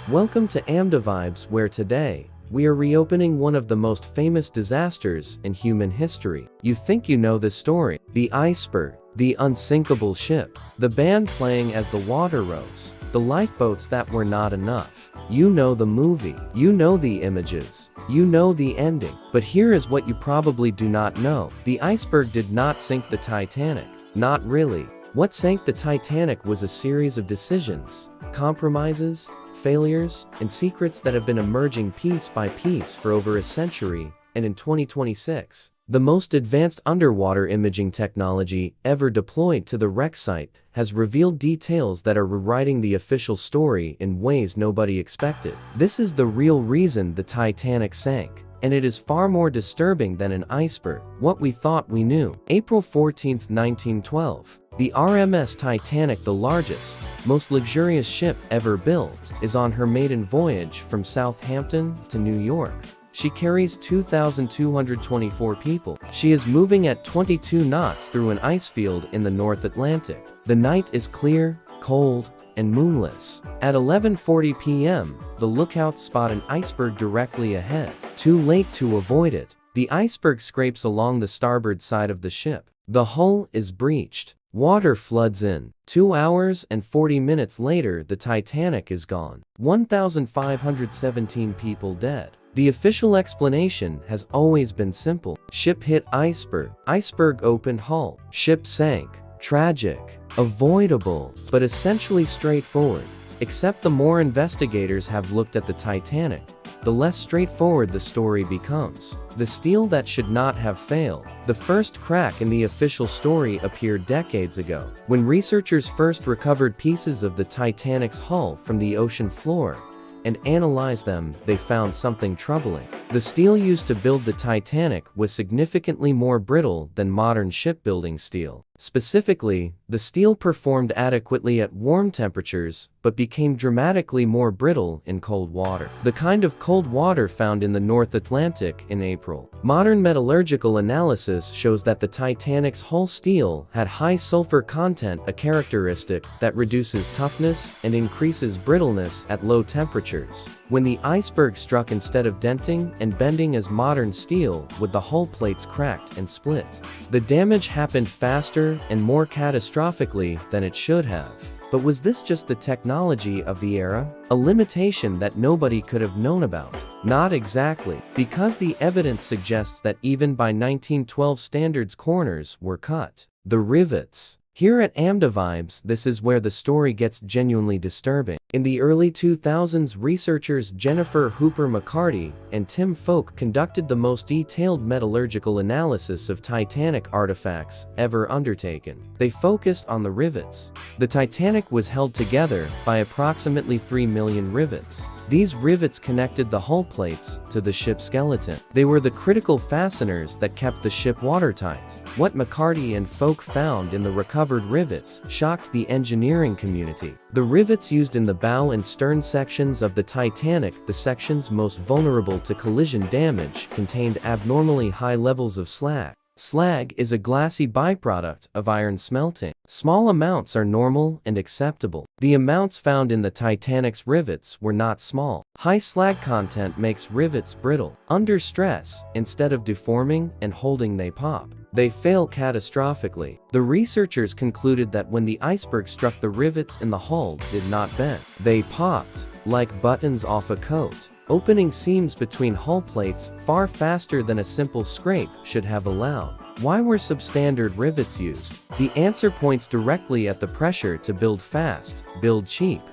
Welcome to AMDA Vibes, where today, we are reopening one of the most famous disasters in human history. You think you know this story. The Iceberg, the unsinkable ship, the band playing as the water rose, the lifeboats that were not enough. You know the movie, you know the images, you know the ending. But here is what you probably do not know. The iceberg did not sink the Titanic. Not really. What sank the Titanic was a series of decisions, compromises, failures, and secrets that have been emerging piece by piece for over a century, and in 2026, the most advanced underwater imaging technology ever deployed to the wreck site has revealed details that are rewriting the official story in ways nobody expected. This is the real reason the Titanic sank, and it is far more disturbing than an iceberg, what we thought we knew. April 14, 1912. The RMS Titanic, the largest, most luxurious ship ever built, is on her maiden voyage from Southampton to New York. She carries 2,224 people. She is moving at 22 knots through an ice field in the North Atlantic. The night is clear, cold, and moonless. At 11:40 p.m., the lookouts spot an iceberg directly ahead. Too late to avoid it. The iceberg scrapes along the starboard side of the ship. The hull is breached. Water floods in. 2 hours and 40 minutes later, the Titanic is gone. 1,517 people dead. The official explanation has always been simple. Ship hit iceberg. Iceberg opened hull. Ship sank. Tragic. Avoidable. But essentially straightforward. Except the more investigators have looked at the Titanic, the less straightforward the story becomes. The steel that should not have failed. The first crack in the official story appeared decades ago, when researchers first recovered pieces of the Titanic's hull from the ocean floor and analyzed them. They found something troubling. The steel used to build the Titanic was significantly more brittle than modern shipbuilding steel. Specifically, the steel performed adequately at warm temperatures, but became dramatically more brittle in cold water. The kind of cold water found in the North Atlantic in April. Modern metallurgical analysis shows that the Titanic's hull steel had high sulfur content, a characteristic that reduces toughness and increases brittleness at low temperatures. When the iceberg struck, instead of denting and bending as modern steel would, the hull plates cracked and split. The damage happened faster and more catastrophically than it should have. But was this just the technology of the era? A limitation that nobody could have known about? Not exactly, because the evidence suggests that even by 1912 standards, corners were cut. The rivets. Here at AMDA Vibes, this is where the story gets genuinely disturbing. In the early 2000s, researchers Jennifer Hooper McCarty and Tim Folk conducted the most detailed metallurgical analysis of Titanic artifacts ever undertaken. They focused on the rivets. The Titanic was held together by approximately 3 million rivets. These rivets connected the hull plates to the ship's skeleton. They were the critical fasteners that kept the ship watertight. What McCarty and Folk found in the recovered rivets shocked the engineering community. The rivets used in the bow and stern sections of the Titanic, the sections most vulnerable to collision damage, contained abnormally high levels of slag. Slag is a glassy byproduct of iron smelting. Small amounts are normal and acceptable. The amounts found in the Titanic's rivets were not small. High slag content makes rivets brittle. Under stress, instead of deforming and holding, they pop. They fail catastrophically. The researchers concluded that when the iceberg struck, the rivets in the hull did not bend. They popped, like buttons off a coat, opening seams between hull plates far faster than a simple scrape should have allowed. Why were substandard rivets used? The answer points directly at the pressure to build fast, build cheap,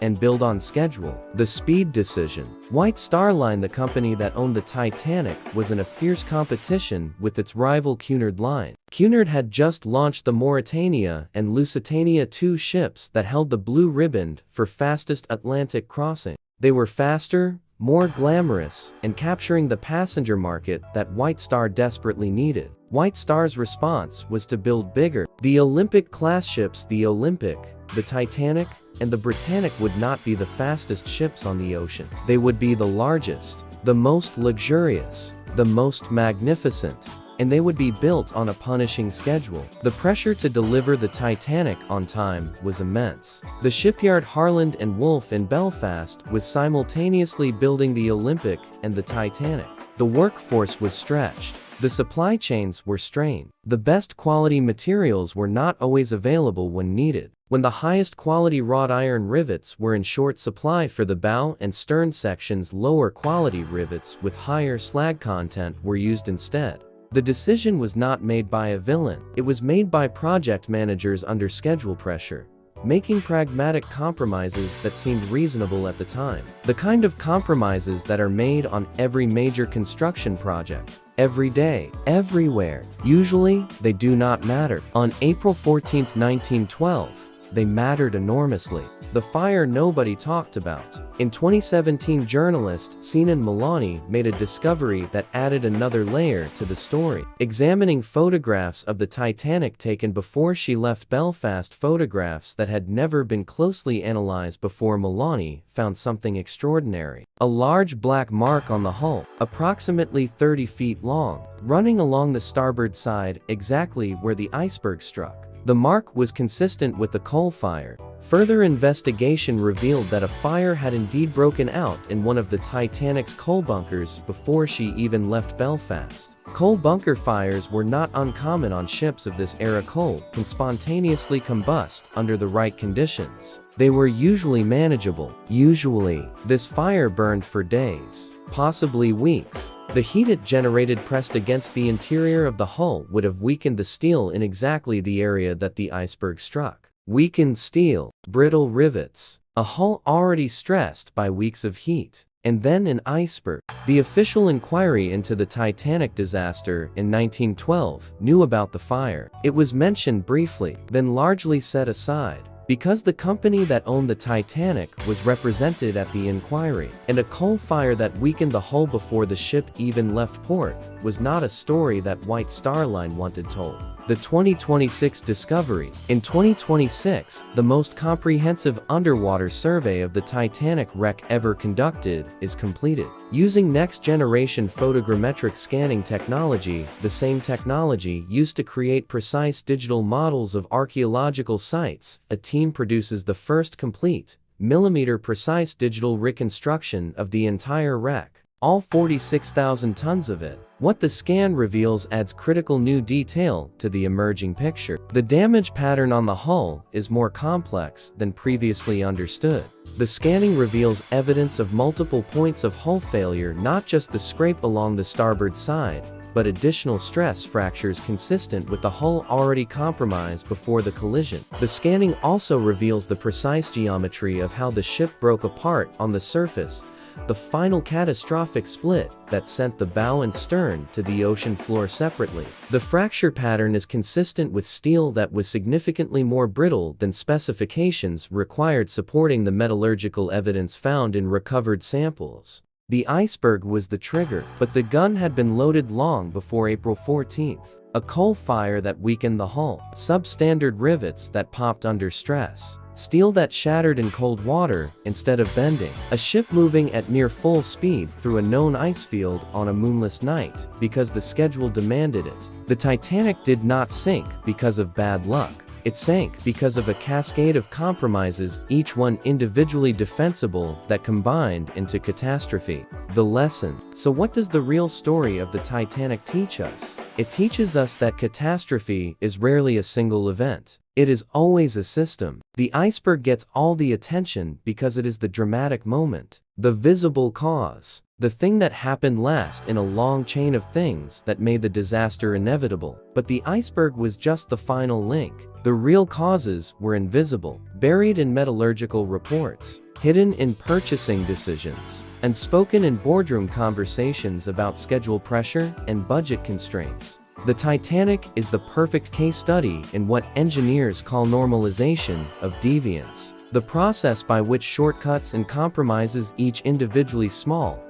and build on schedule. The speed decision. White Star Line, the company that owned the Titanic, was in a fierce competition with its rival Cunard Line. Cunard had just launched the Mauretania and Lusitania, two ships that held the blue ribbon for fastest Atlantic crossing. They were faster, more glamorous, and capturing the passenger market that White Star desperately needed. White Star's response was to build bigger. The Olympic-class ships, the Olympic, the Titanic, and the Britannic, would not be the fastest ships on the ocean. They would be the largest, the most luxurious, the most magnificent, and they would be built on a punishing schedule. The pressure to deliver the Titanic on time was immense. The shipyard Harland and Wolff in Belfast was simultaneously building the Olympic and the Titanic. The workforce was stretched. The supply chains were strained. The best quality materials were not always available when needed. When the highest quality wrought iron rivets were in short supply for the bow and stern sections, lower quality rivets with higher slag content were used instead. The decision was not made by a villain. It was made by project managers under schedule pressure, making pragmatic compromises that seemed reasonable at the time. The kind of compromises that are made on every major construction project. Every day, everywhere. Usually, they do not matter. On April 14, 1912, they mattered enormously. The fire nobody talked about. In 2017, journalist Sinan Milani made a discovery that added another layer to the story. Examining photographs of the Titanic taken before she left Belfast, photographs that had never been closely analyzed before, Milani found something extraordinary. A large black mark on the hull, approximately 30 feet long, running along the starboard side exactly where the iceberg struck. The mark was consistent with the coal fire. Further investigation revealed that a fire had indeed broken out in one of the Titanic's coal bunkers before she even left Belfast. Coal bunker fires were not uncommon on ships of this era. Coal can spontaneously combust under the right conditions. They were usually manageable. Usually, this fire burned for days, possibly weeks. The heat it generated pressed against the interior of the hull would have weakened the steel in exactly the area that the iceberg struck. Weakened steel, brittle rivets, a hull already stressed by weeks of heat, and then an iceberg. The official inquiry into the Titanic disaster in 1912 knew about the fire. It was mentioned briefly, then largely set aside, because the company that owned the Titanic was represented at the inquiry, and a coal fire that weakened the hull before the ship even left port was not a story that White Star Line wanted told. The 2026 discovery. In 2026, the most comprehensive underwater survey of the Titanic wreck ever conducted is completed. Using next-generation photogrammetric scanning technology, the same technology used to create precise digital models of archaeological sites, a team produces the first complete, millimeter-precise digital reconstruction of the entire wreck, all 46,000 tons of it. What the scan reveals adds critical new detail to the emerging picture. The damage pattern on the hull is more complex than previously understood. The scanning reveals evidence of multiple points of hull failure, not just the scrape along the starboard side, but additional stress fractures consistent with the hull already compromised before the collision. The scanning also reveals the precise geometry of how the ship broke apart on the surface, the final catastrophic split that sent the bow and stern to the ocean floor separately. The fracture pattern is consistent with steel that was significantly more brittle than specifications required, supporting the metallurgical evidence found in recovered samples. The iceberg was the trigger, but the gun had been loaded long before April 14th. A coal fire that weakened the hull, substandard rivets that popped under stress, steel that shattered in cold water instead of bending, a ship moving at near full speed through a known ice field on a moonless night because the schedule demanded it. The Titanic did not sink because of bad luck. It sank because of a cascade of compromises, each one individually defensible, that combined into catastrophe. The lesson. So what does the real story of the Titanic teach us? It teaches us that catastrophe is rarely a single event. It is always a system. The iceberg gets all the attention because it is the dramatic moment, the visible cause, the thing that happened last in a long chain of things that made the disaster inevitable. But the iceberg was just the final link. The real causes were invisible, buried in metallurgical reports, hidden in purchasing decisions, and spoken in boardroom conversations about schedule pressure and budget constraints. The Titanic is the perfect case study in what engineers call normalization of deviance, the process by which shortcuts and compromises, each individually small,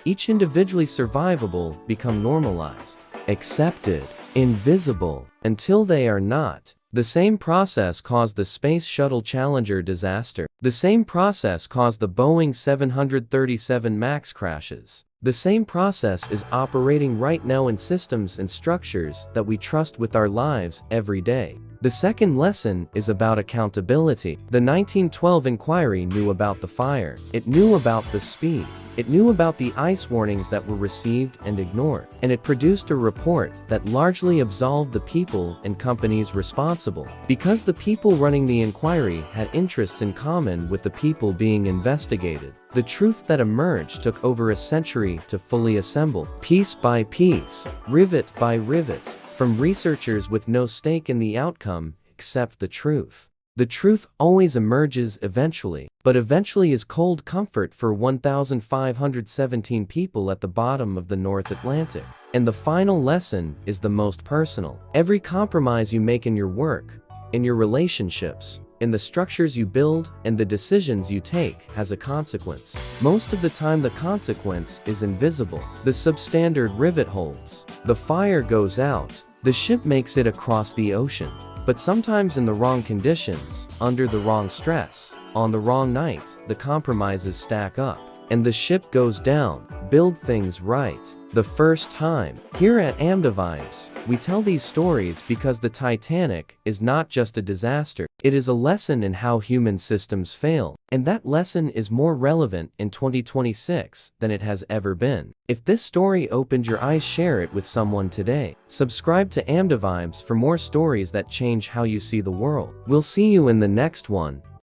each individually survivable, become normalized, accepted, invisible, until they are not. The same process caused the Space Shuttle Challenger disaster. The same process caused the Boeing 737 MAX crashes. The same process is operating right now in systems and structures that we trust with our lives every day. The second lesson is about accountability. The 1912 inquiry knew about the fire. It knew about the speed. It knew about the ice warnings that were received and ignored. And it produced a report that largely absolved the people and companies responsible. Because the people running the inquiry had interests in common with the people being investigated. The truth that emerged took over a century to fully assemble, piece by piece, rivet by rivet, from researchers with no stake in the outcome except the truth. The truth always emerges eventually, but eventually is cold comfort for 1,517 people at the bottom of the North Atlantic. And the final lesson is the most personal. Every compromise you make in your work, in your relationships, in the structures you build, and the decisions you take has a consequence. Most of the time the consequence is invisible. The substandard rivet holds. The fire goes out. The ship makes it across the ocean. But sometimes in the wrong conditions, under the wrong stress, on the wrong night, the compromises stack up. And the ship goes down. Build things right the first time. Here at Vibes, we tell these stories because the Titanic is not just a disaster, it is a lesson in how human systems fail. And that lesson is more relevant in 2026 than it has ever been. If this story opened your eyes, share it with someone today. Subscribe to Vibes for more stories that change how you see the world. We'll see you in the next one.